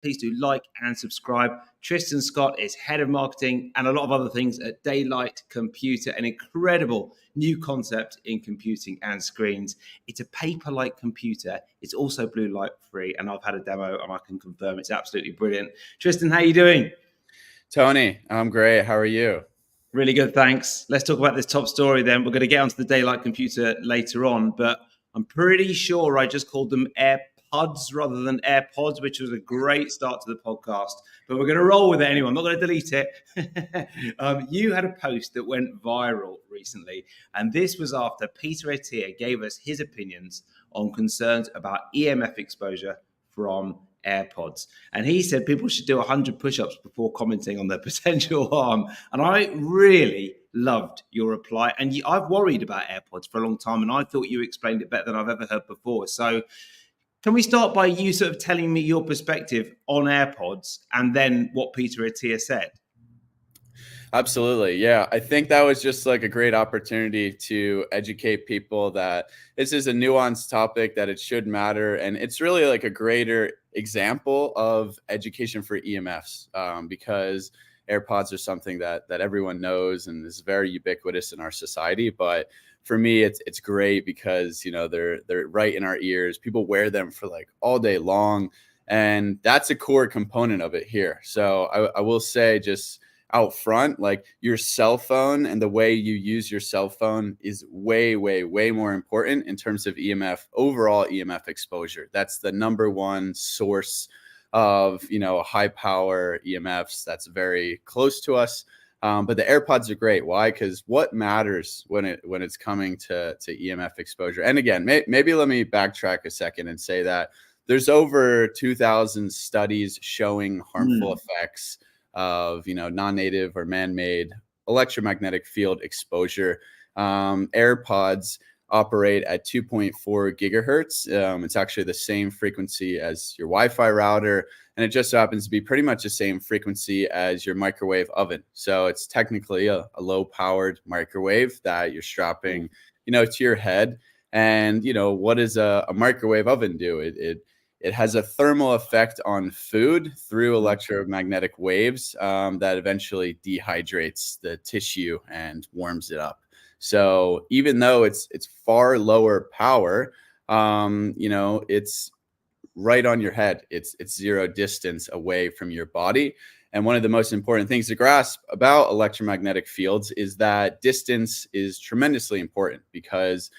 please do like and subscribe. Tristan Scott is head of marketing and a lot of other things at DayLight Computer, an incredible new concept in computing and screens. It's a paper-like computer. It's also blue light free, and I've had a demo and I can confirm it's absolutely brilliant. Tristan, how are you doing? Tony, I'm great. How are you? Really good, thanks. Let's talk about this top story then. We're going to get onto the DayLight Computer later on, but I'm pretty sure I just called them AirPods rather than AirPods, which was a great start to the podcast. But we're going to roll with it anyway. I'm not going to delete it. You had a post that went viral recently, and this was after Peter Attia gave us his opinions on concerns about EMF exposure from AirPods. And he said people should do 100 push-ups before commenting on their potential harm. And I really loved your reply. And I've worried about AirPods for a long time, and I thought you explained it better than I've ever heard before. So can we start by you sort of telling me your perspective on AirPods and then what Peter Attia said? Absolutely. Yeah. I think that was just like a great opportunity to educate people that this is a nuanced topic, that it should matter. And it's really like a greater example of education for EMFs, because AirPods are something that everyone knows and is very ubiquitous in our society. But for me, it's great because, you know, they're right in our ears. People wear them for like all day long. And that's a core component of it here. So I will say, just out front, like your cell phone and the way you use your cell phone is way, way, way more important in terms of EMF, overall EMF exposure. That's the number one source of, you know, high power EMFs that's very close to us. But the AirPods are great. Why? Because what matters when it's coming to EMF exposure? And again, maybe let me backtrack a second and say that there's over 2,000 studies showing harmful effects of, you know, non-native or man-made electromagnetic field exposure. AirPods operate at 2.4 gigahertz. It's actually the same frequency as your Wi-Fi router, and it just happens to be pretty much the same frequency as your microwave oven. So it's technically a low-powered microwave that you're strapping, you know, to your head. And, you know, what does a microwave oven do? It has a thermal effect on food through electromagnetic waves that eventually dehydrates the tissue and warms it up. So even though it's far lower power, you know, it's right on your head. It's zero distance away from your body. And one of the most important things to grasp about electromagnetic fields is that distance is tremendously important, because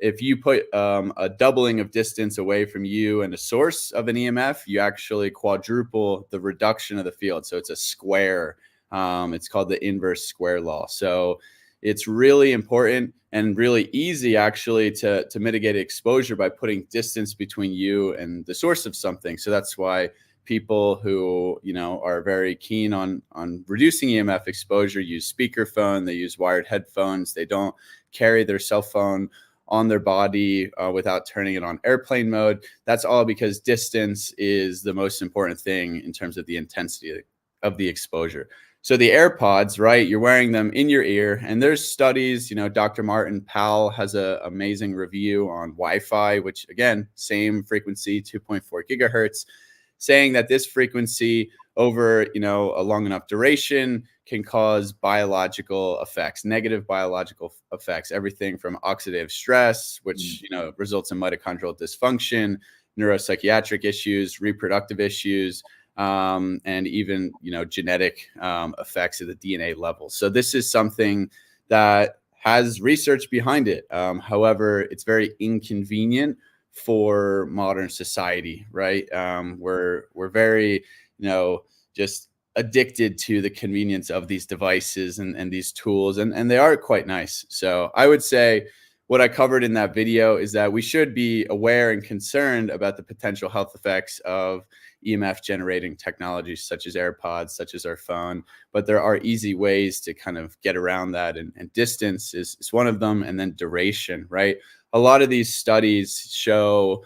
if you put a doubling of distance away from you and a source of an EMF, you actually quadruple the reduction of the field. So it's a square. It's called the inverse square law. So it's really important and really easy actually to mitigate exposure by putting distance between you and the source of something. So that's why people who, you know, are very keen on reducing EMF exposure use speakerphone, they use wired headphones, they don't carry their cell phone on their body without turning it on airplane mode. That's all because distance is the most important thing in terms of the intensity of the exposure. So the AirPods, right, you're wearing them in your ear, and there's studies, you know, Dr. Martin Powell has an amazing review on Wi-Fi, which again, same frequency, 2.4 gigahertz, saying that this frequency over, you know, a long enough duration can cause biological effects, negative biological effects, everything from oxidative stress, which, you know, results in mitochondrial dysfunction, neuropsychiatric issues, reproductive issues, and even, you know, genetic effects at the DNA level. So this is something that has research behind it. However, it's very inconvenient for modern society, right? We're very, you know, just addicted to the convenience of these devices and these tools, and they are quite nice. So I would say what I covered in that video is that we should be aware and concerned about the potential health effects of EMF generating technologies such as AirPods, such as our phone, but there are easy ways to kind of get around that, and distance is one of them, and then duration, right? A lot of these studies show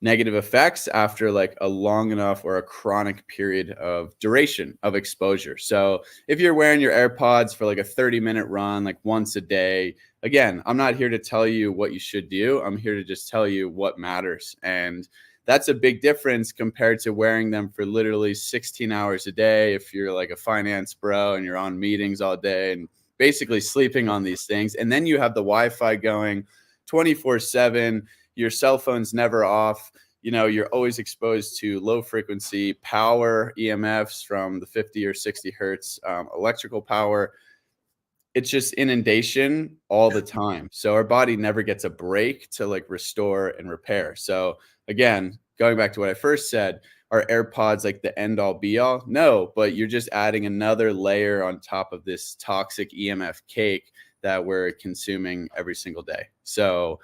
negative effects after like a long enough or a chronic period of duration of exposure. So if you're wearing your AirPods for like a 30-minute run, like once a day, again, I'm not here to tell you what you should do. I'm here to just tell you what matters. And that's a big difference compared to wearing them for literally 16 hours a day if you're like a finance bro and you're on meetings all day and basically sleeping on these things. And then you have the Wi-Fi going 24/7, your cell phone's never off. You're always exposed to low frequency power EMFs from the 50 or 60 hertz electrical power. It's just inundation all the time. So our body never gets a break to like restore and repair. So again, going back to what I first said, are AirPods like the end all be all? No, but you're just adding another layer on top of this toxic EMF cake that we're consuming every single day. So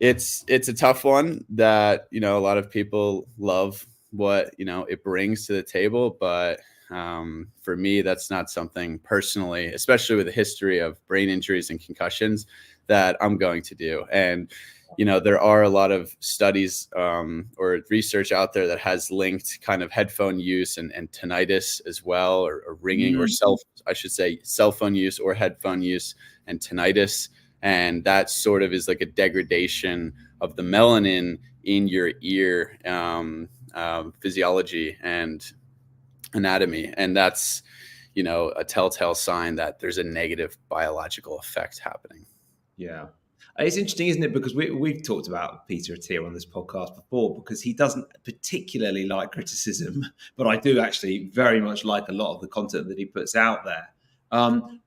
it's a tough one that, a lot of people love what, it brings to the table, but for me, that's not something personally, especially with a history of brain injuries and concussions, that I'm going to do. And, there are a lot of studies or research out there that has linked kind of headphone use and tinnitus as well, or ringing or cell phone use or headphone use and tinnitus. And that sort of is like a degradation of the melanin in your ear physiology and anatomy. And that's, a telltale sign that there's a negative biological effect happening. Yeah. It's interesting, isn't it? Because we've talked about Peter Attia on this podcast before, because he doesn't particularly like criticism, but I do actually very much like a lot of the content that he puts out there.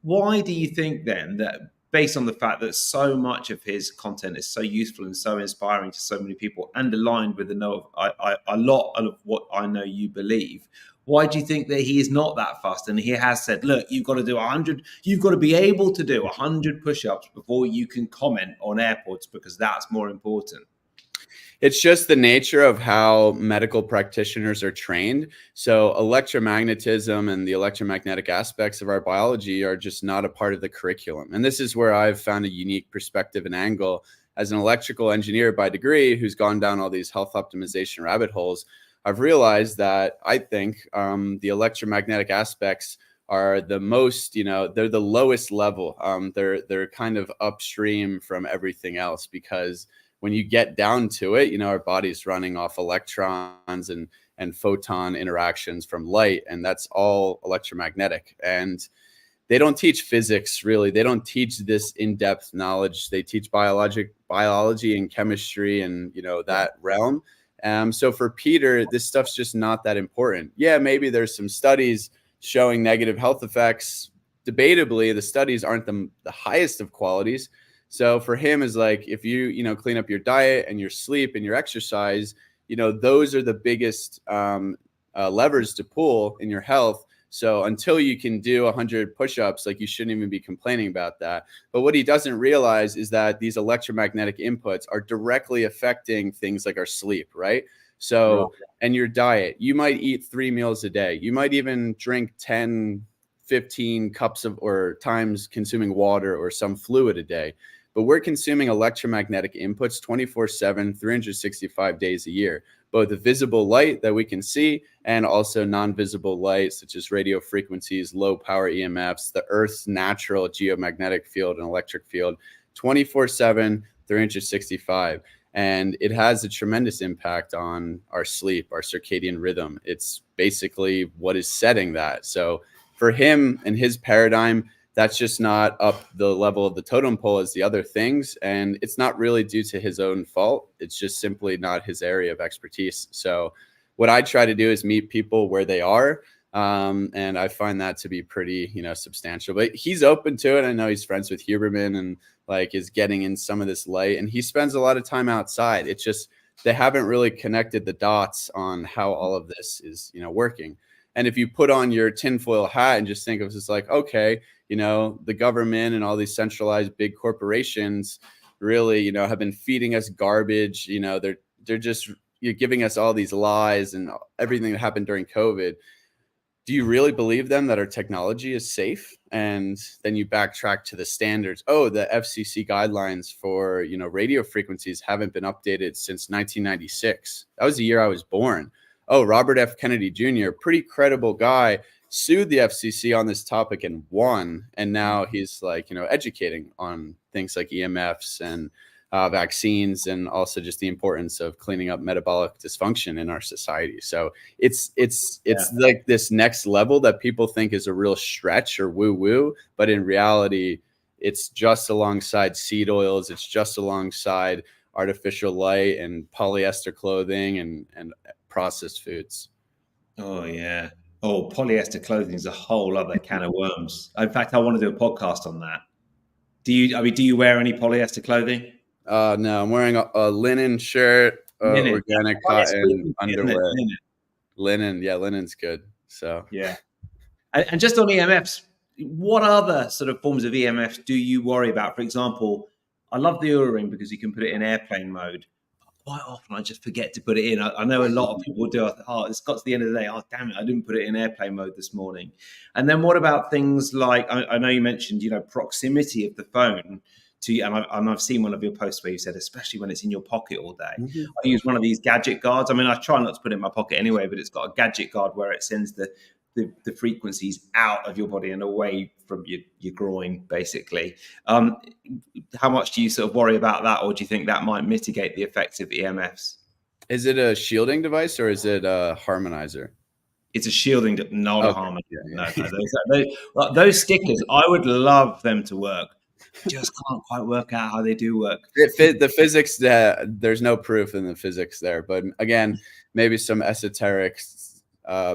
Why do you think then that, based on the fact that so much of his content is so useful and so inspiring to so many people and aligned with a lot of what I know you believe, why do you think that he is not that fast? And he has said, look, you've got to do 100, you've got to be able to do 100 push-ups before you can comment on AirPods, because that's more important. It's just the nature of how medical practitioners are trained. So electromagnetism and the electromagnetic aspects of our biology are just not a part of the curriculum. And this is where I've found a unique perspective and angle as an electrical engineer by degree who's gone down all these health optimization rabbit holes. I've realized that I think the electromagnetic aspects are the most, they're the lowest level. They're kind of upstream from everything else, because when you get down to it, our body's running off electrons and photon interactions from light, and that's all electromagnetic. And they don't teach physics, really. They don't teach this in-depth knowledge. They teach biology and chemistry and, that realm. So for Peter, this stuff's just not that important. Yeah, maybe there's some studies showing negative health effects. Debatably, the studies aren't the highest of qualities. So for him is like, if you, clean up your diet and your sleep and your exercise, those are the biggest levers to pull in your health. So until you can do 100 push-ups, like, you shouldn't even be complaining about that. But what he doesn't realize is that these electromagnetic inputs are directly affecting things like our sleep, right? So, and your diet, you might eat 3 meals a day. You might even drink 10, 15 cups of, or times consuming water or some fluid a day. But we're consuming electromagnetic inputs 24/7, 365 days a year, both the visible light that we can see and also non-visible light, such as radio frequencies, low power EMFs, the Earth's natural geomagnetic field and electric field, 24/7, 365. And it has a tremendous impact on our sleep, our circadian rhythm. It's basically what is setting that. So for him and his paradigm, that's just not up the level of the totem pole as the other things. And it's not really due to his own fault. It's just simply not his area of expertise. So what I try to do is meet people where they are. And I find that to be pretty, substantial. But he's open to it. I know he's friends with Huberman and is getting in some of this light. And he spends a lot of time outside. It's just they haven't really connected the dots on how all of this is, working. And if you put on your tinfoil hat and just think of this like, okay, the government and all these centralized big corporations really, have been feeding us garbage. They're just giving us all these lies and everything that happened during COVID. Do you really believe them that our technology is safe? And then you backtrack to the standards. Oh, the FCC guidelines for, radio frequencies haven't been updated since 1996. That was the year I was born. Oh, Robert F. Kennedy Jr., pretty credible guy, sued the FCC on this topic and won. And now he's educating on things like EMFs and vaccines, and also just the importance of cleaning up metabolic dysfunction in our society. So it's like this next level that people think is a real stretch or woo woo, but in reality, it's just alongside seed oils. It's just alongside artificial light and polyester clothing and processed foods. Oh yeah. Oh, polyester clothing is a whole other can of worms. In fact, I want to do a podcast on that. Do you wear any polyester clothing? No, I'm wearing a linen shirt, Linen. organic Oh, yes, cotton isn't it? underwear. Linen. Linen, yeah, linen's good. So Yeah. And just on EMFs, what other sort of forms of EMFs do you worry about? For example, I love the Oura Ring because you can put it in airplane mode. Quite often, I just forget to put it in. I know a lot of people do. Oh, it's got to the end of the day. Oh, damn it, I didn't put it in airplane mode this morning. And then what about things like, I know you mentioned, proximity of the phone to you. And I've seen one of your posts where you said, especially when it's in your pocket all day. I use one of these gadget guards. I mean, I try not to put it in my pocket anyway, but it's got a gadget guard where it sends the frequencies out of your body and away from your groin, basically. How much do you sort of worry about that, or do you think that might mitigate the effects of EMFs? is it a shielding device or is it a harmonizer? It's a shielding, not a Okay. harmonizer. No, those stickers, I would love them to work. Just can't quite work out how they do work. The physics, there's no proof in the physics there, but again, maybe some esoteric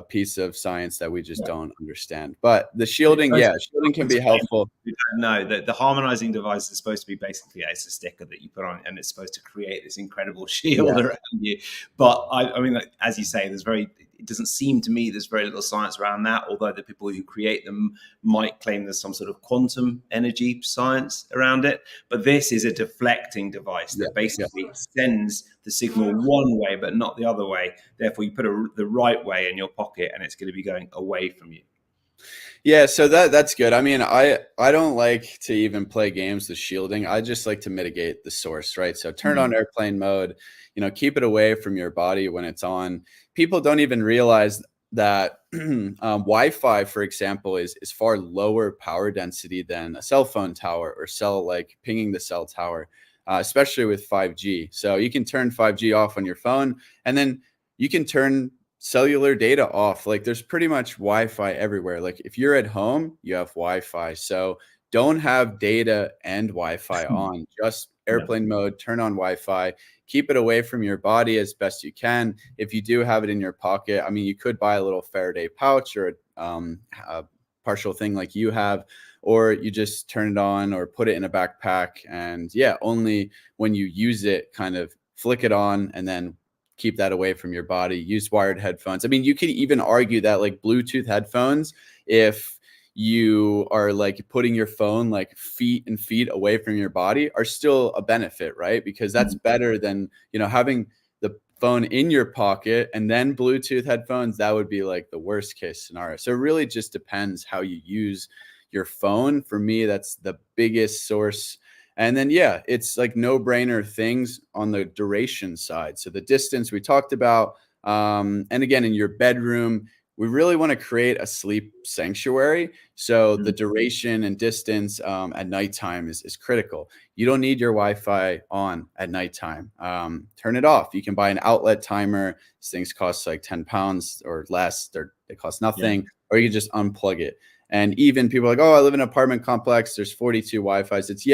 piece of science that we just don't understand. But the shielding, shielding can be helpful. No, the harmonizing device is supposed to be basically it's a sticker that you put on, and it's supposed to create this incredible shield around you. But I mean, like, as you say, it doesn't seem to me there's very little science around that, although the people who create them might claim there's some sort of quantum energy science around it. But this is a deflecting device that basically sends the signal one way, but not the other way. Therefore, you put it the right way in your pocket, and it's going to be going away from you. Yeah, so that's good. I mean, I don't like to even play games with shielding. I just like to mitigate the source, right? So turn on airplane mode, keep it away from your body when it's on. People don't even realize that Wi-Fi, for example, is far lower power density than a cell phone tower or like pinging the cell tower, especially with 5G. So you can turn 5G off on your phone, and then you can turn cellular data off. Like there's pretty much Wi-Fi everywhere. Like if you're at home, you have Wi-Fi. So don't have data and Wi-Fi on, just airplane mode, turn on Wi-Fi, keep it away from your body as best you can. If you do have it in your pocket, I mean, you could buy a little Faraday pouch or a partial thing like you have, or you just turn it on or put it in a backpack. And only when you use it, kind of flick it on and then keep that away from your body. Use wired headphones. I mean, you could even argue that like Bluetooth headphones, if you are like putting your phone like feet and feet away from your body, are still a benefit, right? Because that's better than, having the phone in your pocket and then Bluetooth headphones. That would be like the worst case scenario. So it really just depends how you use your phone. For me, that's the biggest source. And then, it's like no-brainer things on the duration side. So the distance we talked about, and again, in your bedroom, we really want to create a sleep sanctuary. So the duration and distance at nighttime is critical. You don't need your Wi-Fi on at nighttime. Turn it off. You can buy an outlet timer. These things cost like 10 pounds or less. They cost nothing. Or you can just unplug it. And even people are like, oh, I live in an apartment complex, there's 42 Wi-Fis. It's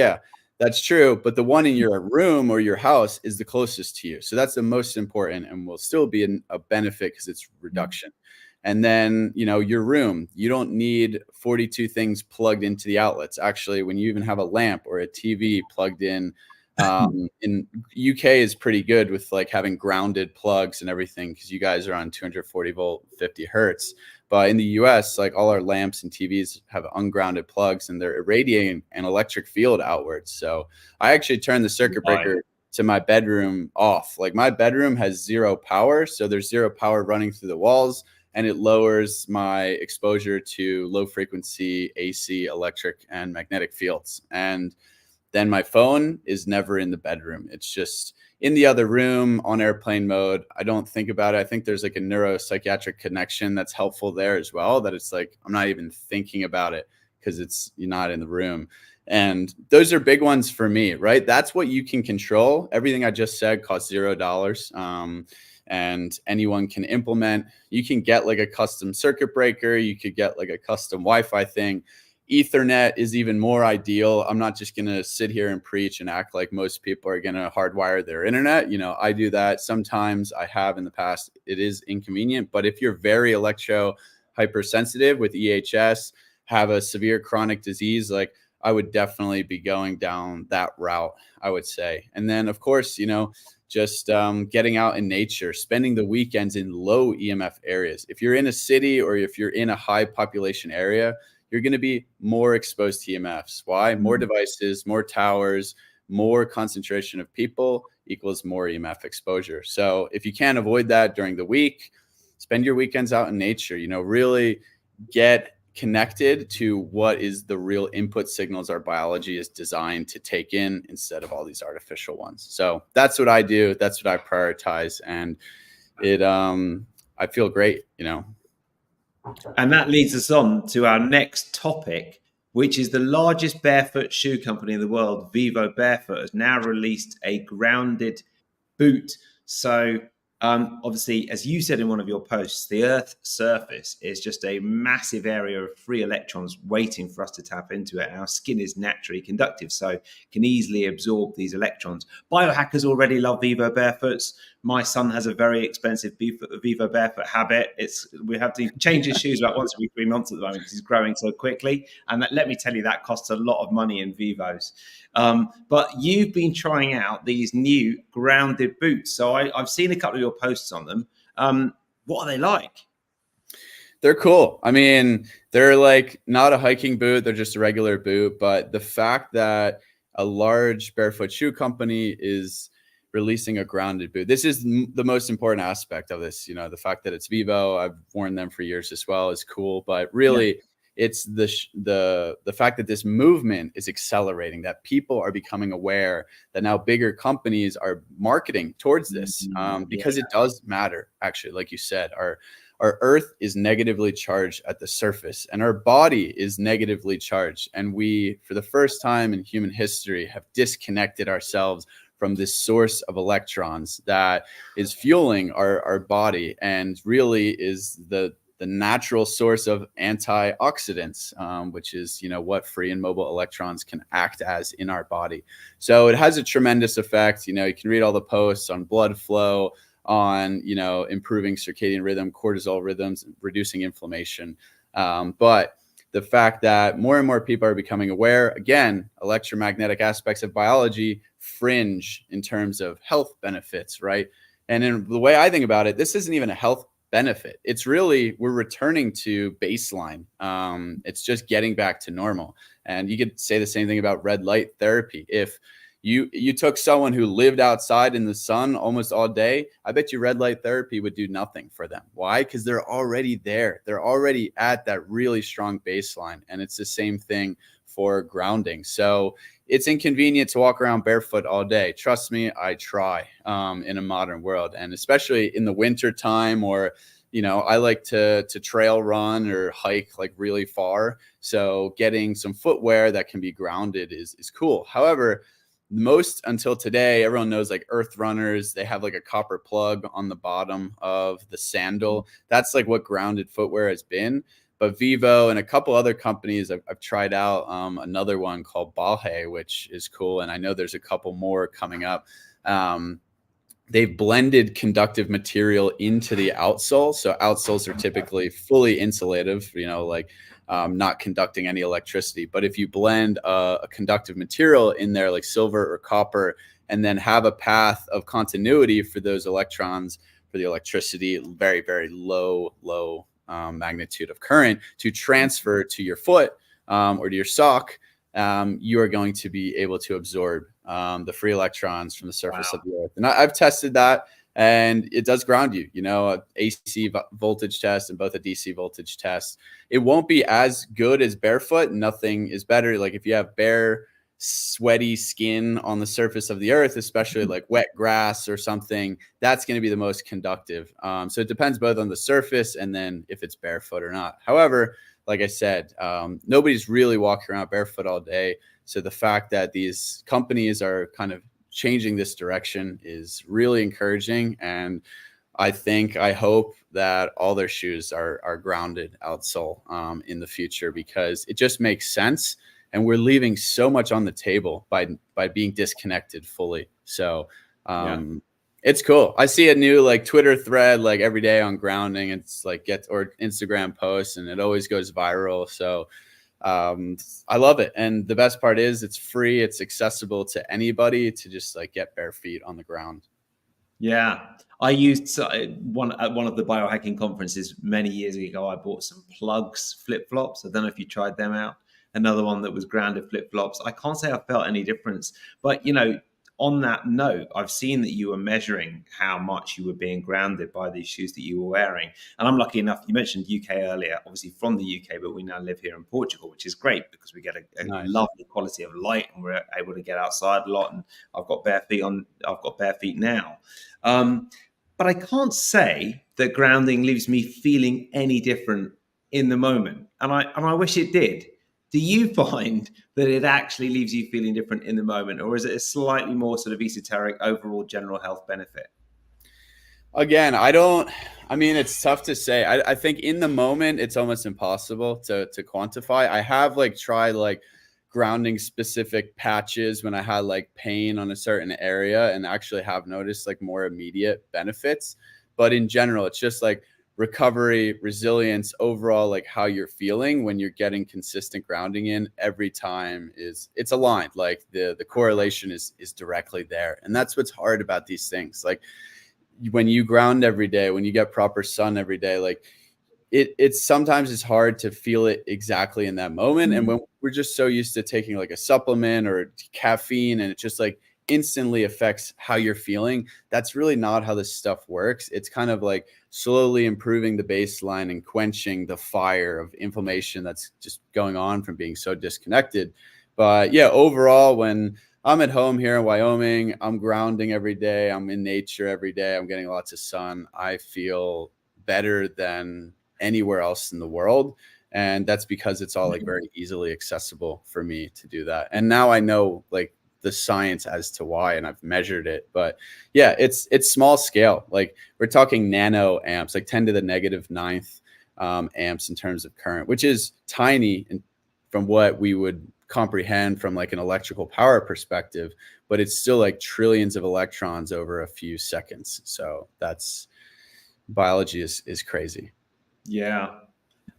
that's true, but the one in your room or your house is the closest to you. So that's the most important and will still be a benefit because it's reduction. And then, your room, you don't need 42 things plugged into the outlets. Actually, when you even have a lamp or a TV plugged in UK is pretty good with like having grounded plugs and everything, because you guys are on 240 volt, 50 hertz. But in the US, like all our lamps and TVs have ungrounded plugs and they're irradiating an electric field outwards. So I actually turned the circuit breaker to my bedroom off. Like my bedroom has zero power. So there's zero power running through the walls, and it lowers my exposure to low frequency AC, electric, and magnetic fields. And then my phone is never in the bedroom. It's just in the other room on airplane mode. I don't think about it. I think there's like a neuropsychiatric connection that's helpful there as well, that it's like I'm not even thinking about it because you're not in the room. And those are big ones for me, right? That's what you can control. Everything I just said costs $0. And anyone can implement. You can get like a custom circuit breaker. You could get like a custom Wi-Fi thing. Ethernet is even more ideal. I'm not just going to sit here and preach and act like most people are going to hardwire their internet. You know, I do that sometimes. I have in the past. It is inconvenient. But if you're very electro hypersensitive with EHS, have a severe chronic disease, like I would definitely be going down that route, I would say. And then, of course, you know, just getting out in nature, spending the weekends in low EMF areas. If you're in a city or if you're in a high population area, you're going to be more exposed to EMFs. Why? More devices, more towers, more concentration of people equals more EMF exposure. So if you can't avoid that during the week, spend your weekends out in nature, you know, really get connected to what is the real input signals our biology is designed to take in instead of all these artificial ones. So that's what I do. That's what I prioritize. And it, I feel great, you know. And that leads us on to our next topic, which is the largest barefoot shoe company in the world, Vivo Barefoot, has now released a grounded boot. So obviously, as you said in one of your posts, the Earth's surface is just a massive area of free electrons waiting for us to tap into it. Our skin is naturally conductive, so it can easily absorb these electrons. Biohackers already love Vivo Barefoots. My son has a very expensive Vivo Barefoot habit. We have to change his shoes about once every 3 months at the moment because he's growing so quickly. And let me tell you, that costs a lot of money in Vivos. But you've been trying out these new grounded boots. So I've seen a couple of your posts on them. What are they like? They're cool. I mean, they're like not a hiking boot. They're just a regular boot. But the fact that a large barefoot shoe company is releasing a grounded boot, this is the most important aspect of this. You know, the fact that it's Vivo, I've worn them for years as well, is cool. But really, it's the fact that this movement is accelerating, that people are becoming aware, that now bigger companies are marketing towards this, because it does matter. Actually, like you said, our Earth is negatively charged at the surface, and our body is negatively charged. And we, for the first time in human history, have disconnected ourselves from this source of electrons that is fueling our body and really is the natural source of antioxidants, which is, you know, what free and mobile electrons can act as in our body. So it has a tremendous effect. You know, you can read all the posts on blood flow, on, you know, improving circadian rhythm, cortisol rhythms, reducing inflammation. But the fact that more and more people are becoming aware, again, electromagnetic aspects of biology fringe in terms of health benefits, right? And in the way I think about it, this isn't even a health benefit. It's really, we're returning to baseline. It's just getting back to normal. And you could say the same thing about red light therapy. If you took someone who lived outside in the sun almost all day, I bet you red light therapy would do nothing for them. Why? Because they're already there. They're already at that really strong baseline. And it's the same thing for grounding. So it's inconvenient to walk around barefoot all day. Trust me, I try in a modern world. And especially in the winter time, or, you know, I like to trail run or hike like really far. So getting some footwear that can be grounded is cool. However, most until today, everyone knows like Earth Runners, they have like a copper plug on the bottom of the sandal. That's like what grounded footwear has been. But Vivo and a couple other companies, I've tried out another one called Balhe, which is cool. And I know there's a couple more coming up. They've blended conductive material into the outsole. So outsoles are typically fully insulative, you know, like not conducting any electricity. But if you blend a conductive material in there, like silver or copper, and then have a path of continuity for those electrons, for the electricity, very, very low magnitude of current to transfer to your foot or to your sock, you are going to be able to absorb the free electrons from the surface of the Earth. And I've tested that, and it does ground you. You know, a AC voltage test and both a DC voltage test. It won't be as good as barefoot. Nothing is better. Like if you have bare, sweaty skin on the surface of the Earth, especially like wet grass or something, that's going to be the most conductive. So it depends both on the surface and then if it's barefoot or not. However, like I said, nobody's really walking around barefoot all day. So the fact that these companies are kind of changing this direction is really encouraging. And I hope that all their shoes are grounded outsole in the future, because it just makes sense. And we're leaving so much on the table by being disconnected fully. So it's cool. I see a new like Twitter thread like every day on grounding. It's like or Instagram posts, and it always goes viral. So I love it. And the best part is it's free. It's accessible to anybody to just like get bare feet on the ground. Yeah, I used one at one of the biohacking conferences many years ago. I bought some plugs flip flops. I don't know if you tried them out. Another one that was grounded flip flops. I can't say I felt any difference, but on that note, I've seen that you were measuring how much you were being grounded by these shoes that you were wearing. And I'm lucky enough, you mentioned UK earlier, obviously from the UK, but we now live here in Portugal, which is great because we get a Nice. lovely quality of light and we're able to get outside a lot. And I've got bare feet now. But I can't say that grounding leaves me feeling any different in the moment. And I wish it did. Do you find that it actually leaves you feeling different in the moment, or is it a slightly more sort of esoteric overall general health benefit? Again, it's tough to say. I think in the moment, it's almost impossible to quantify. I have like tried like grounding specific patches when I had like pain on a certain area, and actually have noticed like more immediate benefits. But in general, it's just like recovery, resilience, overall, like how you're feeling when you're getting consistent grounding in every time it's aligned. Like the correlation is directly there. And that's what's hard about these things. Like when you ground every day, when you get proper sun every day, like it's sometimes it's hard to feel it exactly in that moment. And when we're just so used to taking like a supplement or caffeine, and it just like instantly affects how you're feeling, that's really not how this stuff works. It's kind of like slowly improving the baseline and quenching the fire of inflammation that's just going on from being so disconnected. But yeah, overall, when I'm at home here in Wyoming, I'm grounding every day, I'm in nature every day, I'm getting lots of sun, I feel better than anywhere else in the world. And that's because it's all like very easily accessible for me to do that. And now I know like the science as to why, and I've measured it. But yeah, it's small scale. Like we're talking nano amps, like 10 to the negative ninth amps in terms of current, which is tiny from what we would comprehend from like an electrical power perspective, but it's still like trillions of electrons over a few seconds. So that's biology is crazy. Yeah.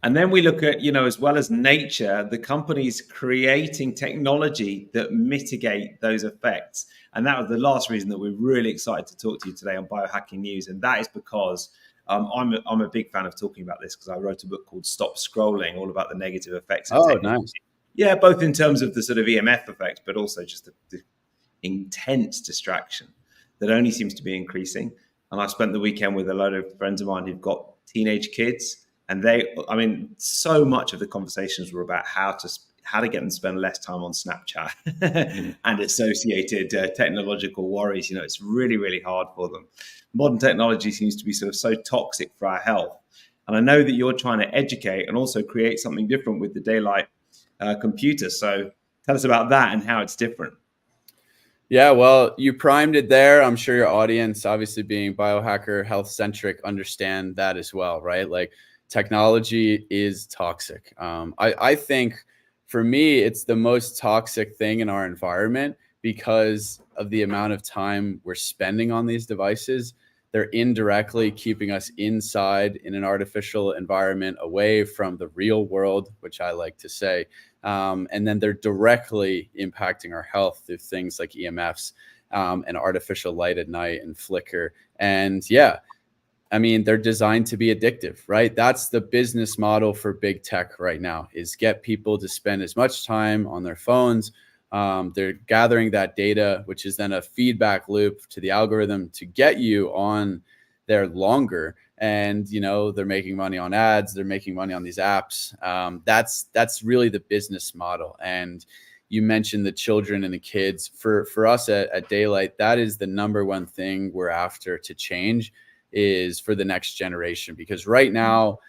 And then we look at, as well as nature, the companies creating technology that mitigate those effects. And that was the last reason that we're really excited to talk to you today on Biohacking News. And that is because I'm a big fan of talking about this, because I wrote a book called Stop Scrolling, all about the negative effects of technology. Nice. Yeah, both in terms of the sort of EMF effects, but also just the intense distraction that only seems to be increasing. And I spent the weekend with a load of friends of mine who've got teenage kids. And so much of the conversations were about how to get them to spend less time on Snapchat and associated technological worries. It's really, really hard for them. Modern technology seems to be sort of so toxic for our health. And I know that you're trying to educate and also create something different with the DayLight computer. So tell us about that and how it's different. Yeah, well, you primed it there. I'm sure your audience, obviously being biohacker, health centric, understand that as well, right? Like technology is toxic. I think for me, it's the most toxic thing in our environment because of the amount of time we're spending on these devices. They're indirectly keeping us inside in an artificial environment, away from the real world, which I like to say. And then they're directly impacting our health through things like EMFs and artificial light at night and flicker. And yeah, I mean, they're designed to be addictive, right? That's the business model for big tech right now, is get people to spend as much time on their phones. They're gathering that data, which is then a feedback loop to the algorithm to get you on there longer. And, they're making money on ads. They're making money on these apps. That's really the business model. And you mentioned the children and the kids. For us at DayLight, that is the number one thing we're after to change, is for the next generation. Because right now,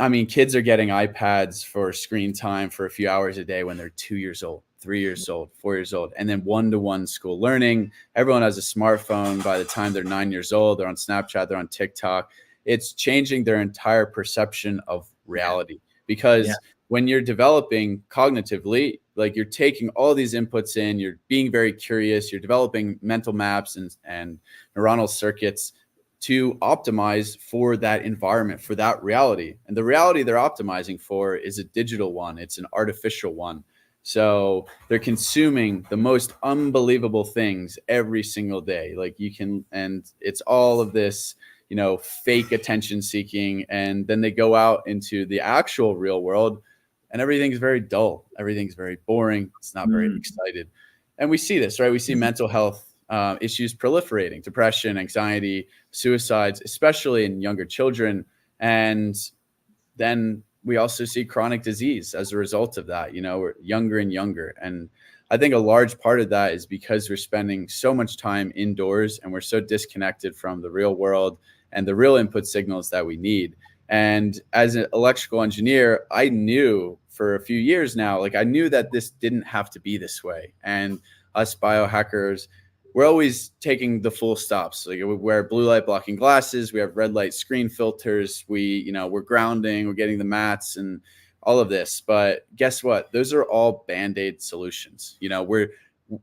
I mean, kids are getting iPads for screen time for a few hours a day when they're 2 years old. 3 years old, 4 years old, and then one-to-one school learning. Everyone has a smartphone by the time they're 9 years old. They're on Snapchat, they're on TikTok. It's changing their entire perception of reality, because when you're developing cognitively, like you're taking all these inputs in, you're being very curious, you're developing mental maps and neuronal circuits to optimize for that environment, for that reality. And the reality they're optimizing for is a digital one. It's an artificial one. So they're consuming the most unbelievable things every single day. Like and it's all of this, fake attention seeking. And then they go out into the actual real world and everything's very dull. Everything's very boring. It's not very excited. And we see this, right? We see mental health issues proliferating, depression, anxiety, suicides, especially in younger children. And then we also see chronic disease as a result of that. We're younger and younger. And I think a large part of that is because we're spending so much time indoors and we're so disconnected from the real world and the real input signals that we need. And as an electrical engineer, I knew for a few years now, I knew that this didn't have to be this way. And us biohackers, we're always taking the full stops. We wear blue light blocking glasses. We have red light screen filters. We're grounding. We're getting the mats and all of this. But guess what? Those are all Band-Aid solutions.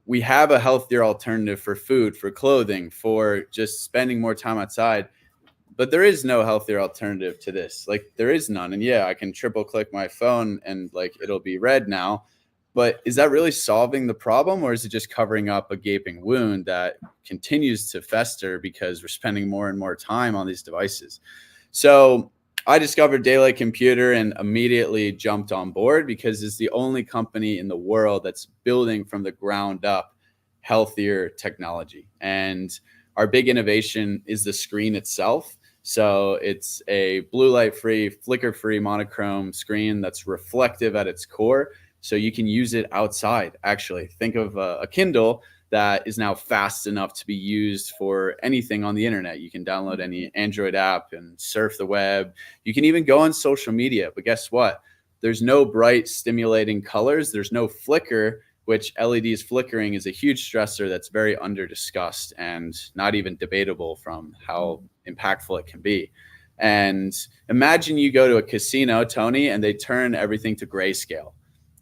We have a healthier alternative for food, for clothing, for just spending more time outside. But there is no healthier alternative to this. There is none. And I can triple click my phone and it'll be red now. But is that really solving the problem, or is it just covering up a gaping wound that continues to fester because we're spending more and more time on these devices? So I discovered DayLight Computer and immediately jumped on board because it's the only company in the world that's building from the ground up healthier technology. And our big innovation is the screen itself. So it's a blue light free, flicker free monochrome screen that's reflective at its core. So you can use it outside. Actually, think of a Kindle that is now fast enough to be used for anything on the internet. You can download any Android app and surf the web. You can even go on social media. But guess what? There's no bright, stimulating colors. There's no flicker, which LEDs flickering is a huge stressor that's very under discussed and not even debatable from how impactful it can be. And imagine you go to a casino, Tony, and they turn everything to grayscale.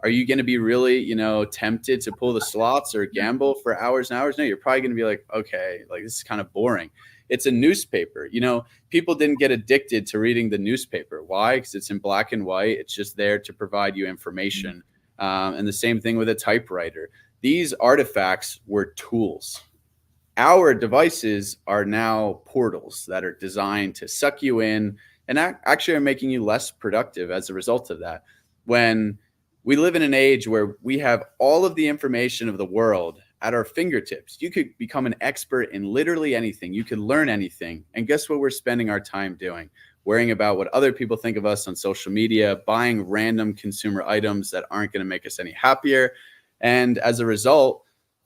Are you going to be really, tempted to pull the slots or gamble for hours and hours? No, you're probably going to be like, okay, this is kind of boring. It's a newspaper. People didn't get addicted to reading the newspaper. Why? Because it's in black and white. It's just there to provide you information. And the same thing with a typewriter. These artifacts were tools. Our devices are now portals that are designed to suck you in and actually are making you less productive as a result of that. When we live in an age where we have all of the information of the world at our fingertips. You could become an expert in literally anything. You could learn anything. And guess what we're spending our time doing? Worrying about what other people think of us on social media, buying random consumer items that aren't going to make us any happier. And as a result,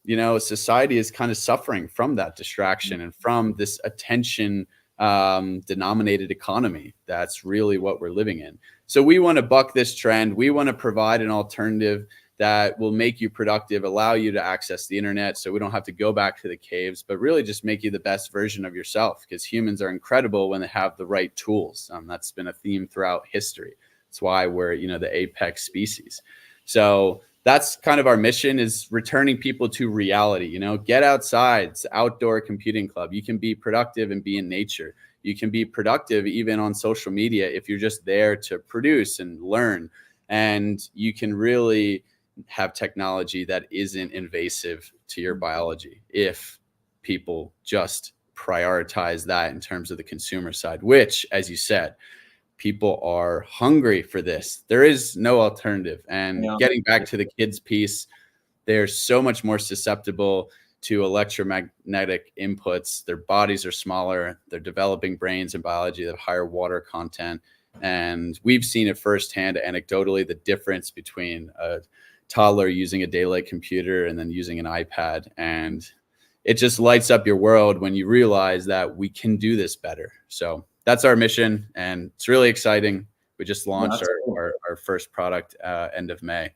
society is kind of suffering from that distraction and from this attention denominated economy. That's really what we're living in. So we want to buck this trend. We want to provide an alternative that will make you productive, allow you to access the internet so we don't have to go back to the caves, but really just make you the best version of yourself, because humans are incredible when they have the right tools. That's been a theme throughout history. That's why we're, the apex species. So that's kind of our mission, is returning people to reality. Get outside. It's outdoor computing club. You can be productive and be in nature. You can be productive even on social media if you're just there to produce and learn. And you can really have technology that isn't invasive to your biology if people just prioritize that in terms of the consumer side, which, as you said, people are hungry for this. There is no alternative. And getting back to the kids piece, they're so much more susceptible to electromagnetic inputs. Their bodies are smaller. They're developing brains and biology that have higher water content. And we've seen it firsthand anecdotally, the difference between a toddler using a DayLight computer and then using an iPad. And it just lights up your world when you realize that we can do this better. So that's our mission, and it's really exciting. We just launched our first product end of May.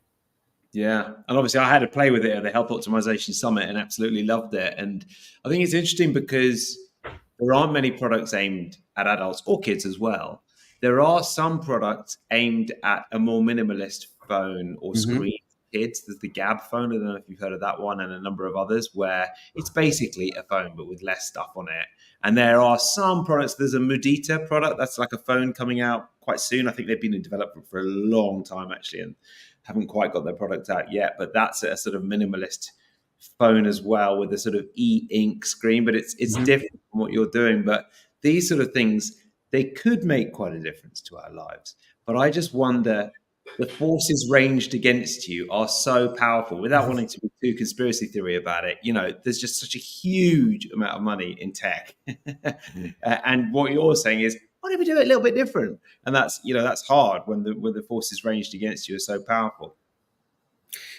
Yeah. And obviously, I had to play with it at the Health Optimization Summit and absolutely loved it. And I think it's interesting because there aren't many products aimed at adults or kids as well. There are some products aimed at a more minimalist phone or Hmm. screen for kids. There's the Gab phone. I don't know if you've heard of that one, and a number of others where it's basically a phone but with less stuff on it. And there are some products. There's a Mudita product that's like a phone coming out quite soon. I think they've been in development for a long time actually, and haven't quite got their product out yet. But that's a sort of minimalist phone as well with a sort of e-ink screen, but it's Hmm. different from what you're doing. But these sort of things, they could make quite a difference to our lives. But I just wonder, the forces ranged against you are so powerful. Without wanting to be too conspiracy theory about it, there's just such a huge amount of money in tech. And what you're saying is, why don't we do it a little bit different? And that's hard when the forces ranged against you are so powerful.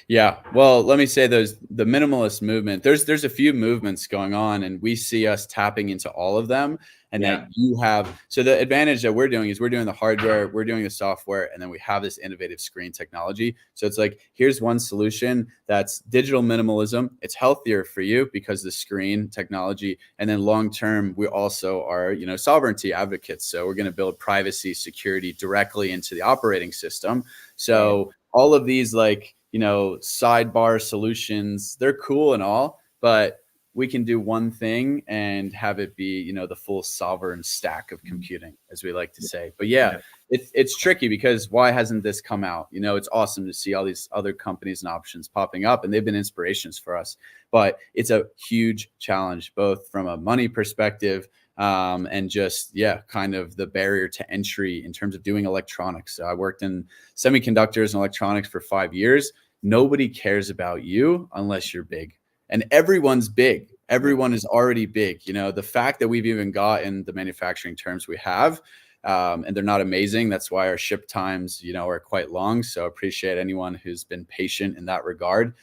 Yeah. Well, let me say the minimalist movement, there's a few movements going on, and we see us tapping into all of them. And that Yeah. you have, so the advantage that we're doing is we're doing the hardware, we're doing the software, and then we have this innovative screen technology. So it's like, here's one solution that's digital minimalism. It's healthier for you because the screen technology. And then long term, we also are, sovereignty advocates. So we're going to build privacy security directly into the operating system. So all of these, like, sidebar solutions, they're cool and all, but we can do one thing and have it be, the full sovereign stack of computing, as we like to say. But yeah, Yeah. it's tricky because why hasn't this come out? It's awesome to see all these other companies and options popping up, and they've been inspirations for us. But it's a huge challenge, both from a money perspective, and just, kind of the barrier to entry in terms of doing electronics. So I worked in semiconductors and electronics for 5 years. Nobody cares about you unless you're big, and everyone's big. Everyone is already big. The fact that we've even gotten the manufacturing terms we have, and they're not amazing. That's why our ship times, are quite long. So I appreciate anyone who's been patient in that regard.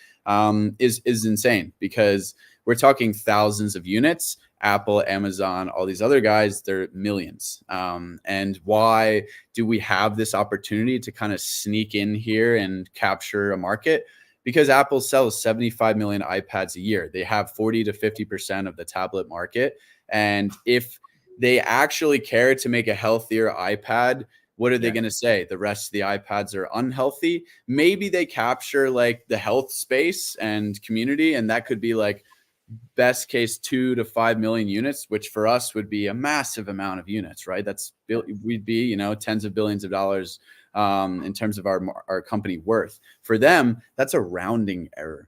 Is insane, because we're talking thousands of units. Apple, Amazon, all these other guys, they're millions. And why do we have this opportunity to kind of sneak in here and capture a market? Because Apple sells 75 million iPads a year. They have 40 to 50% of the tablet market. And if they actually care to make a healthier iPad, what are they going to say? The rest of the iPads are unhealthy. Maybe they capture like the health space and community, and that could be like best case 2 to 5 million units, which for us would be a massive amount of units, right? We'd be, tens of billions of dollars in terms of our company worth. For them, that's a rounding error.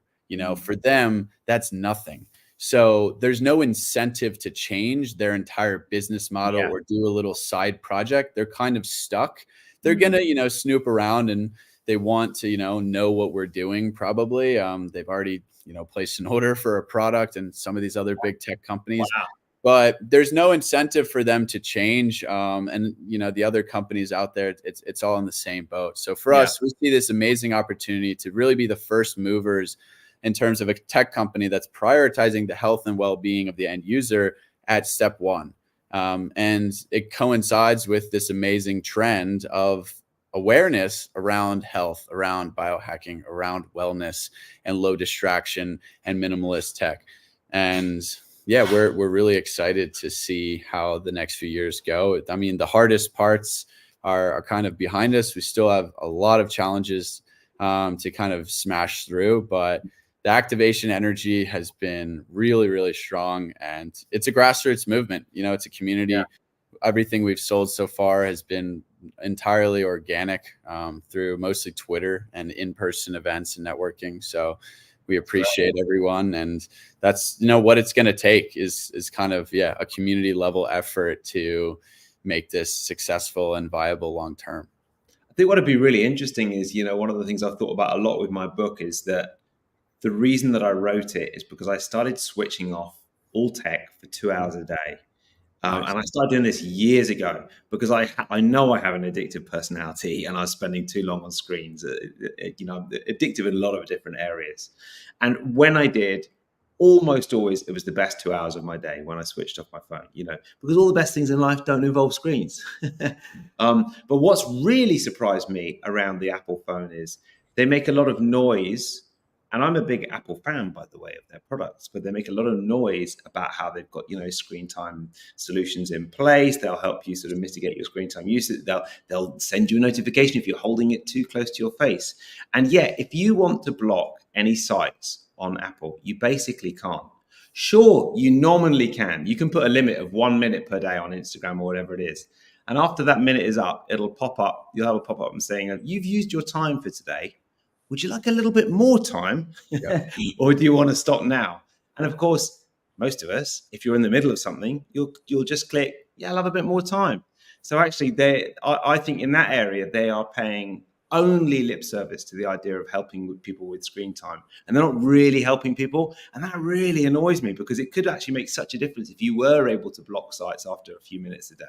For them, that's nothing. So there's no incentive to change their entire business model or do a little side project. They're kind of stuck. They're going to, snoop around, and they want to, know what we're doing probably. They've already, placed an order for a product and some of these other big tech companies. Wow. But there's no incentive for them to change. And, the other companies out there, it's all in the same boat. So for us, we see this amazing opportunity to really be the first movers in terms of a tech company that's prioritizing the health and well-being of the end user at step one. And it coincides with this amazing trend of awareness around health, around biohacking, around wellness and low distraction and minimalist tech. And we're really excited to see how the next few years go. I mean, the hardest parts are kind of behind us. We still have a lot of challenges to kind of smash through, but the activation energy has been really, really strong, and it's a grassroots movement. It's a community. Yeah. Everything we've sold so far has been entirely organic through mostly Twitter and in-person events and networking. So we appreciate everyone, and that's what it's going to take is kind of a community level effort to make this successful and viable long term. I think what would be really interesting is, one of the things I've thought about a lot with my book is that the reason that I wrote it is because I started switching off all tech for 2 hours a day. Nice. And I started doing this years ago because I know I have an addictive personality, and I was spending too long on screens. I'm addictive in a lot of different areas. And when I did, almost always it was the best 2 hours of my day when I switched off my phone, because all the best things in life don't involve screens. But what's really surprised me around the Apple phone is they make a lot of noise. And I'm a big Apple fan, by the way, of their products, but they make a lot of noise about how they've got, screen time solutions in place. They'll help you sort of mitigate your screen time usage. They'll send you a notification if you're holding it too close to your face. And yet, if you want to block any sites on Apple, you basically can't. Sure, you nominally can. You can put a limit of 1 minute per day on Instagram or whatever it is. And after that minute is up, it'll pop up. You'll have a pop up and saying, you've used your time for today. Would you like a little bit more time? Yeah. Or do you want to stop now? And of course, most of us, if you're in the middle of something, you'll just click, yeah, I'll have a bit more time. So actually, I think in that area, they are paying only lip service to the idea of helping people with screen time. And they're not really helping people. And that really annoys me, because it could actually make such a difference if you were able to block sites after a few minutes a day.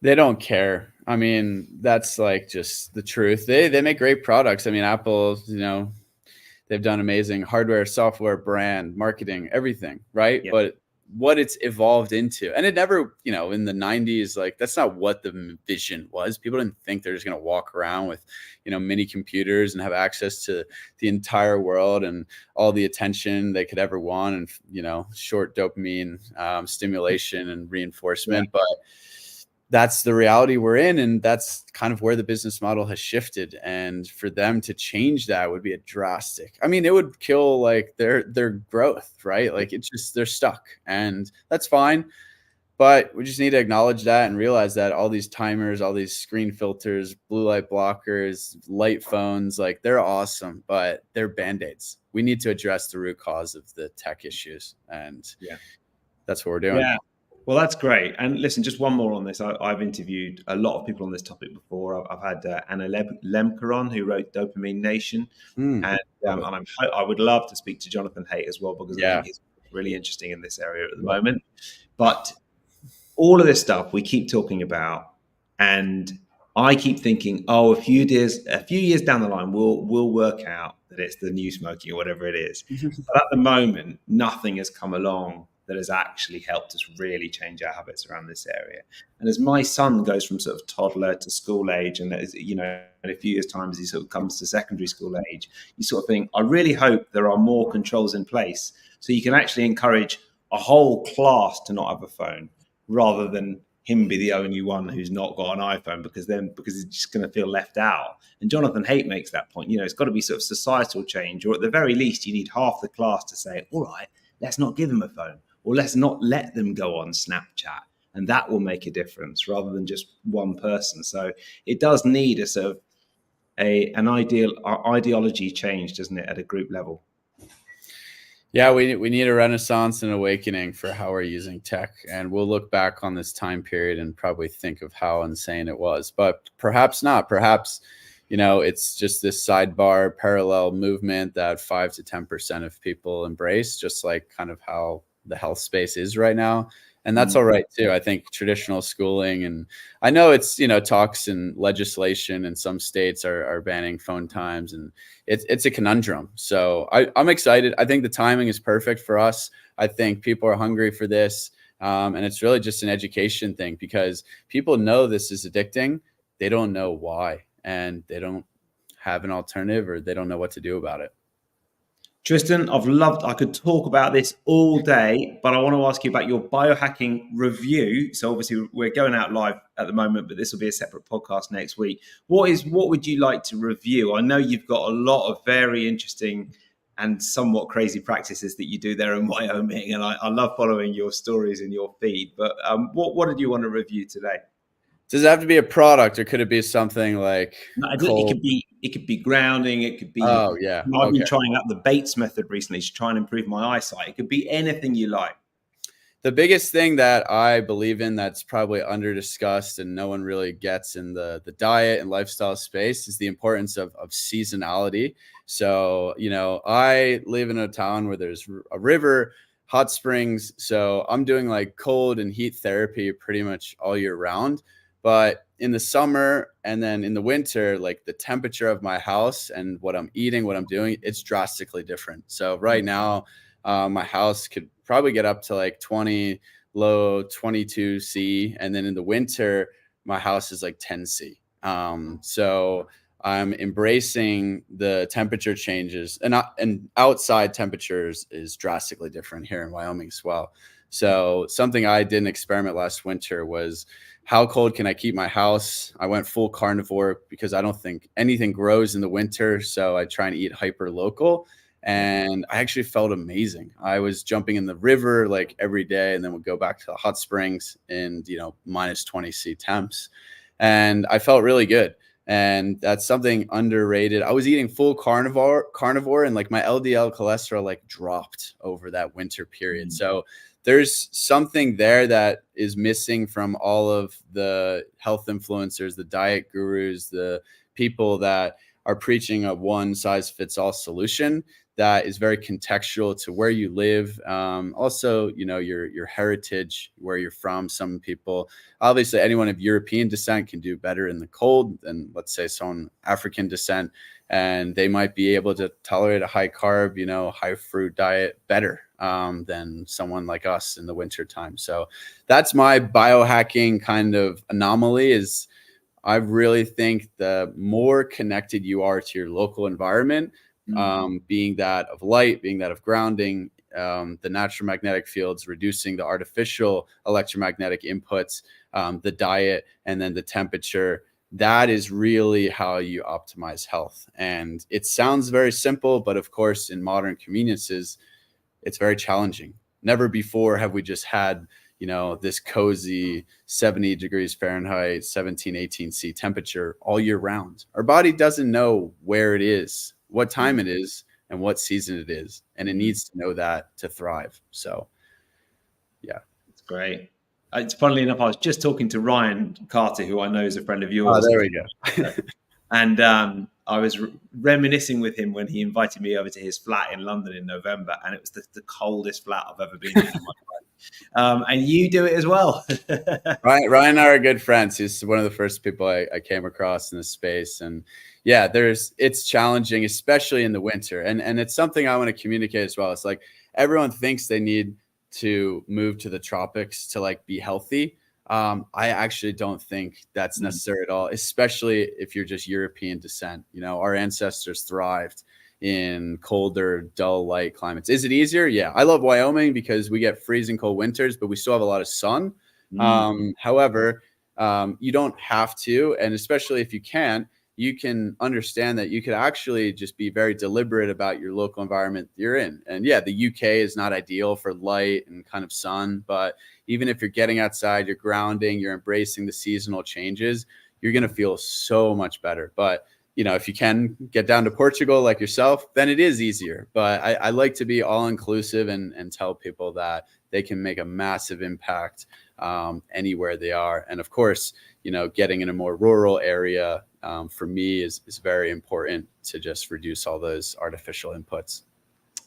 They don't care. I mean, that's like just the truth. They make great products. I mean, Apple, they've done amazing hardware, software, brand, marketing, everything, right? Yeah. But what it's evolved into, and it never, in the 90s, like that's not what the vision was. People didn't think they're just going to walk around with, mini computers and have access to the entire world and all the attention they could ever want, and, short dopamine stimulation and reinforcement. Yeah. But that's the reality we're in, and that's kind of where the business model has shifted. And for them to change that would be a drastic, it would kill like their growth, right? Like it's just, they're stuck, and that's fine. But we just need to acknowledge that and realize that all these timers, all these screen filters, blue light blockers, light phones, like they're awesome, but they're band-aids. We need to address the root cause of the tech issues. And that's what we're doing. Yeah. Well, that's great. And listen, just one more on this. I've interviewed a lot of people on this topic before. I've had Anna Lemker on, who wrote Dopamine Nation. And I would love to speak to Jonathan Haidt as well, because I think he's really interesting in this area at the moment. But all of this stuff we keep talking about, and I keep thinking, a few years down the line, we'll work out that it's the new smoking or whatever it is. But at the moment, nothing has come along that has actually helped us really change our habits around this area. And as my son goes from sort of toddler to school age, and as, in a few years' time, as he sort of comes to secondary school age, you sort of think, I really hope there are more controls in place so you can actually encourage a whole class to not have a phone, rather than him be the only one who's not got an iPhone, because he's just going to feel left out. And Jonathan Haidt makes that point. It's got to be sort of societal change, or at the very least, you need half the class to say, all right, let's not give him a phone, or let's not let them go on Snapchat. And that will make a difference, rather than just one person. So it does need a sort of an ideology change, doesn't it, at a group level? Yeah, we need a renaissance and awakening for how we're using tech. And we'll look back on this time period and probably think of how insane it was. But perhaps not. Perhaps, it's just this sidebar parallel movement that 5 to 10% of people embrace, just like kind of how the health space is right now. And that's all right too. I think traditional schooling, and I know it's, talks and legislation in some states are banning phone times, and it's a conundrum. So I'm excited. I think the timing is perfect for us. I think people are hungry for this. And it's really just an education thing, because people know this is addicting. They don't know why, and they don't have an alternative, or they don't know what to do about it. Tristan, I could talk about this all day, but I want to ask you about your biohacking review. So obviously we're going out live at the moment, but this will be a separate podcast next week. What would you like to review? I know you've got a lot of very interesting and somewhat crazy practices that you do there in Wyoming, and I love following your stories in your feed. But what did you want to review today? Does it have to be a product, or could it be something like it could be grounding, it could be I've been trying out the Bates method recently to try and improve my eyesight. It could be anything you like. The biggest thing that I believe in, that's probably under discussed and no one really gets in the diet and lifestyle space, is the importance of seasonality. So, I live in a town where there's a river, hot springs. So I'm doing like cold and heat therapy pretty much all year round. But in the summer and then in the winter, like the temperature of my house and what I'm eating, what I'm doing, it's drastically different. So right now, my house could probably get up to like 20, low 22 C. And then in the winter, my house is like 10 C. So I'm embracing the temperature changes, and outside temperatures is drastically different here in Wyoming as well. So something I did an experiment last winter was, how cold can I keep my house? I went full carnivore because I don't think anything grows in the winter. So I try and eat hyper local. And I actually felt amazing. I was jumping in the river like every day, and then would go back to the hot springs in, minus 20 C temps. And I felt really good. And that's something underrated. I was eating full carnivore, and like my LDL cholesterol like dropped over that winter period. So there's something there that is missing from all of the health influencers, the diet gurus, the people that are preaching a one size fits all solution that is very contextual to where you live. Also, your heritage, where you're from. Some people, obviously anyone of European descent can do better in the cold than, let's say, someone African descent, and they might be able to tolerate a high carb, high fruit diet better than someone like us in the winter time. So that's my biohacking kind of anomaly. Is I really think the more connected you are to your local environment, being that of light, being that of grounding, the natural magnetic fields, reducing the artificial electromagnetic inputs, the diet, and then the temperature, that is really how you optimize health. And it sounds very simple, but of course, in modern conveniences, it's very challenging. Never before have we just had, this cozy 70 degrees Fahrenheit, 17, 18 C temperature all year round. Our body doesn't know where it is, what time it is, and what season it is. And it needs to know that to thrive. So, yeah. It's great. It's funnily enough, I was just talking to Ryan Carter, who I know is a friend of yours. Oh, there we go. And I was reminiscing with him when he invited me over to his flat in London in November, and it was the coldest flat I've ever been in my life. And you do it as well. Ryan and I are good friends. He's one of the first people I came across in this space. And yeah, it's challenging, especially in the winter. And it's something I want to communicate as well. It's like everyone thinks they need to move to the tropics to like be healthy. I actually don't think that's necessary at all, especially if you're just European descent. Our ancestors thrived in colder, dull, light climates. Is it easier? Yeah. I love Wyoming because we get freezing cold winters, but we still have a lot of sun. However, you don't have to. And especially if you can't, you can understand that you could actually just be very deliberate about your local environment you're in. And yeah, the UK is not ideal for light and kind of sun, but even if you're getting outside, you're grounding, you're embracing the seasonal changes, you're going to feel so much better. But if you can get down to Portugal like yourself, then it is easier. But I like to be all inclusive and tell people that they can make a massive impact anywhere they are. And of course, getting in a more rural area for me is very important to just reduce all those artificial inputs.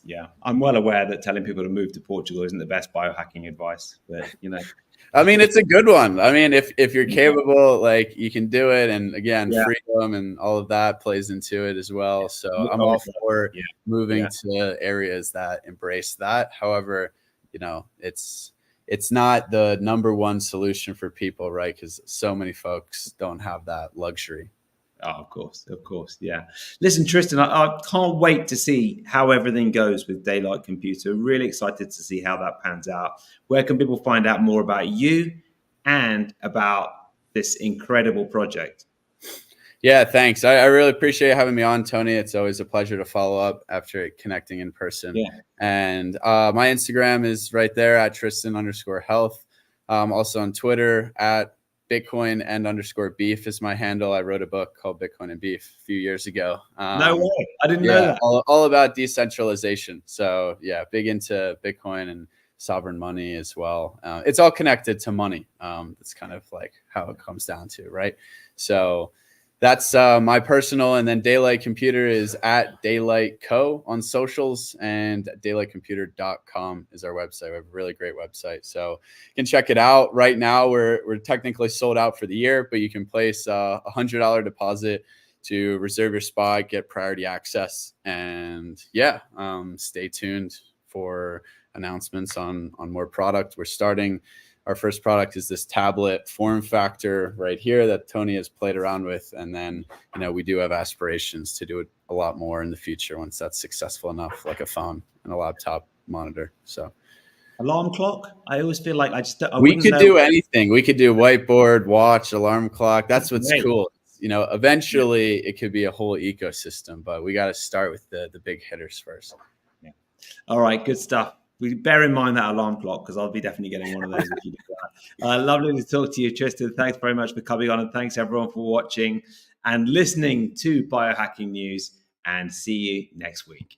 Yeah, I'm well aware that telling people to move to Portugal isn't the best biohacking advice, but I mean, it's a good one. I mean, if you're capable, like you can do it. And again, freedom and all of that plays into it as well. So I'm all for moving to areas that embrace that. However, it's not the number one solution for people, right? Because so many folks don't have that luxury. Oh, of course. Yeah. Listen, Tristan, I can't wait to see how everything goes with DayLight Computer. Really excited to see how that pans out. Where can people find out more about you and about this incredible project? Yeah, thanks. I really appreciate having me on, Tony. It's always a pleasure to follow up after connecting in person. Yeah. And my Instagram is right there at Tristan_health. Also on Twitter at Bitcoin and _beef is my handle. I wrote a book called Bitcoin and Beef a few years ago. No way. I didn't know that. All about decentralization. So yeah, big into Bitcoin and sovereign money as well. It's all connected to money. That's kind of like how it comes down to, right? So that's my personal, and then DayLight Computer is at DayLight Co on socials, and daylightcomputer.com is our website. We have a really great website, so you can check it out. Right now, we're technically sold out for the year, but you can place a $100 deposit to reserve your spot, get priority access, and stay tuned for announcements on more product. We're starting our first product is this tablet form factor right here that Tony has played around with. And then, we do have aspirations to do it a lot more in the future once that's successful enough, like a phone and a laptop monitor. So alarm clock. I always feel like I we wouldn't could know. do anything. We could do whiteboard, watch, alarm clock. That's what's Great. cool. Eventually it could be a whole ecosystem, but we got to start with the big hitters first. Yeah. All right, good stuff. We bear in mind that alarm clock, because I'll be definitely getting one of those if you do that. Lovely to talk to you, Tristan. Thanks very much for coming on, and thanks everyone for watching and listening to Biohacking News, and see you next week.